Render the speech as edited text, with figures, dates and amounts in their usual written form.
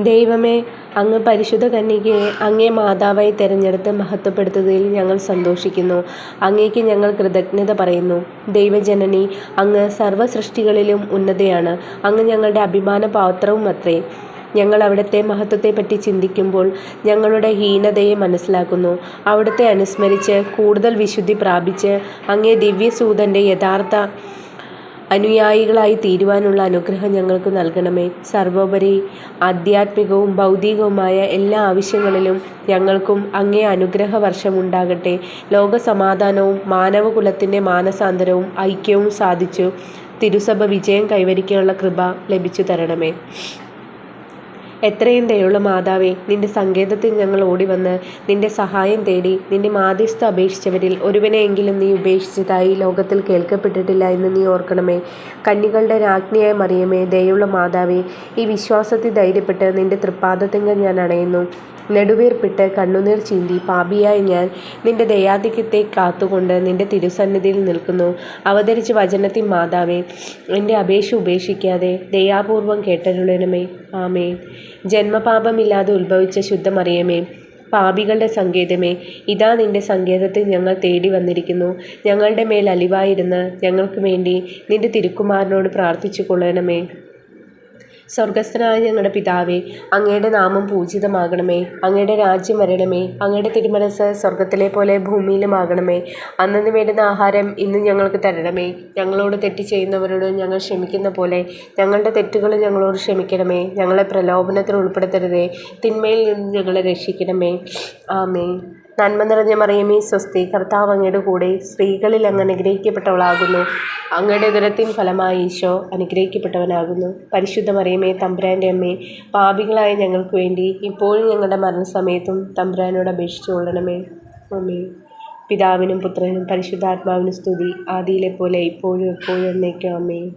ദൈവമേ, അങ്ങ് പരിശുദ്ധ കന്യകയെ അങ്ങേ മാതാവായി തിരഞ്ഞെടുത്ത് മഹത്വപ്പെടുത്തുന്നതിൽ ഞങ്ങൾ സന്തോഷിക്കുന്നു. അങ്ങേക്ക് ഞങ്ങൾ കൃതജ്ഞത പറയുന്നു. ദൈവജനനി, അങ്ങ് സർവ്വസൃഷ്ടികളിലും ഉന്നതയാണ്. അങ്ങ് ഞങ്ങളുടെ അഭിമാന പാത്രവുമത്രേ. ഞങ്ങൾ അവിടുത്തെ മഹത്വത്തെപ്പറ്റി ചിന്തിക്കുമ്പോൾ ഞങ്ങളുടെ ഹീനതയെ മനസ്സിലാക്കുന്നു. അവിടുത്തെ അനുസ്മരിച്ച് കൂടുതൽ വിശുദ്ധി പ്രാപിച്ച് അങ്ങേ ദിവ്യസൂതൻ്റെ യഥാർത്ഥ അനുയായികളായി തീരുവാനുള്ള അനുഗ്രഹം ഞങ്ങൾക്ക് നൽകണമേ. സർവോപരി ആധ്യാത്മികവും ഭൗതികവുമായ എല്ലാ ആവശ്യങ്ങളിലും ഞങ്ങൾക്കും അങ്ങേ അനുഗ്രഹ വർഷമുണ്ടാകട്ടെ. ലോകസമാധാനവും മാനവകുലത്തിൻ്റെ മാനസാന്തരവും ഐക്യവും സാധിച്ചു തിരുസഭ വിജയം കൈവരിക്കാനുള്ള കൃപ ലഭിച്ചു തരണമേ. എത്രയും ദയുള്ള മാതാവേ, നിന്റെ സങ്കേതത്തിൽ ഞങ്ങൾ ഓടിവന്ന് നിന്റെ സഹായം തേടി നിന്റെ മാധ്യസ്ഥ അപേക്ഷിച്ചവരിൽ ഒരുവനെയെങ്കിലും നീ ഉപേക്ഷിച്ചതായി ലോകത്തിൽ കേൾക്കപ്പെട്ടിട്ടില്ല എന്ന് നീ ഓർക്കണമേ. കന്യകളുടെ രാജ്ഞിയായ മറിയമേ, ദയുള്ള മാതാവേ, ഈ വിശ്വാസത്തിൽ ധൈര്യപ്പെട്ട് നിന്റെ തൃപ്പാദത്തിങ്കൽ ഞാൻ അണയുന്നു. നെടുവീർപ്പിട്ട് കണ്ണുനീർ ചീന്തി പാപിയായ ഞാൻ നിന്റെ ദയാധിക്യത്തെ കാത്തുകൊണ്ട് നിന്റെ തിരുസന്നിധിയിൽ നിൽക്കുന്നു. അവതരിച്ച വചനത്തിൻ മാതാവേ, എൻ്റെ അപേക്ഷ ഉപേക്ഷിക്കാതെ ദയാപൂർവം കേട്ടരുളണമേ. ആമേൻ. ജന്മപാപമില്ലാതെ ഉത്ഭവിച്ച ശുദ്ധമറിയമേ, പാപികളുടെ സങ്കേതമേ, ഇതാ നിന്റെ സങ്കേതത്തിൽ ഞങ്ങൾ തേടി വന്നിരിക്കുന്നു. ഞങ്ങളുടെ മേൽ അലിവായിരുന്ന് ഞങ്ങൾക്ക് വേണ്ടി നിന്റെ തിരുക്കുമാരനോട് പ്രാർത്ഥിച്ചു കൊള്ളണമേ. സ്വർഗസ്ഥനായ ഞങ്ങളുടെ പിതാവേ, അങ്ങയുടെ നാമം പൂജിതമാകണമേ. അങ്ങയുടെ രാജ്യം വരണമേ. അങ്ങയുടെ തിരുമനസ്സ് സ്വർഗത്തിലെ പോലെ ഭൂമിയിലുമാകണമേ. അന്നന്ന് വേണ്ടുന്ന ആഹാരം ഇന്ന് ഞങ്ങൾക്ക് തരണമേ. ഞങ്ങളോട് തെറ്റ് ചെയ്യുന്നവരോട് ഞങ്ങൾ ക്ഷമിക്കുന്ന പോലെ ഞങ്ങളുടെ തെറ്റുകൾ ഞങ്ങളോട് ക്ഷമിക്കണമേ. ഞങ്ങളെ പ്രലോഭനത്തിൽ ഉൾപ്പെടുത്തരുതേ, തിന്മയിൽ നിന്ന് ഞങ്ങളെ രക്ഷിക്കണമേ. ആമേൻ. നന്മ നിറഞ്ഞ മറിയമേ, സ്വസ്തി, കർത്താവ് അങ്ങയുടെ കൂടെ, സ്ത്രീകളിൽ അങ്ങ് അനുഗ്രഹിക്കപ്പെട്ടവളാകുന്നു. അങ്ങയുടെ ഉദരത്തിൻ ഫലമായി ഈശോ അനുഗ്രഹിക്കപ്പെട്ടവനാകുന്നു. പരിശുദ്ധ മറിയമേ, തമ്പുരാൻ്റെ അമ്മേ, പാപികളായ ഞങ്ങൾക്ക് വേണ്ടി ഇപ്പോഴും ഞങ്ങളുടെ മരണസമയത്തും തമ്പുരാനോട് അപേക്ഷിച്ചു കൊള്ളണമേ. ആമേൻ. പിതാവിനും പുത്രനും പരിശുദ്ധാത്മാവിനും സ്തുതി, ആദിയിലെ പോലെ ഇപ്പോഴും എപ്പോഴും എന്നേക്കും. ആമേൻ.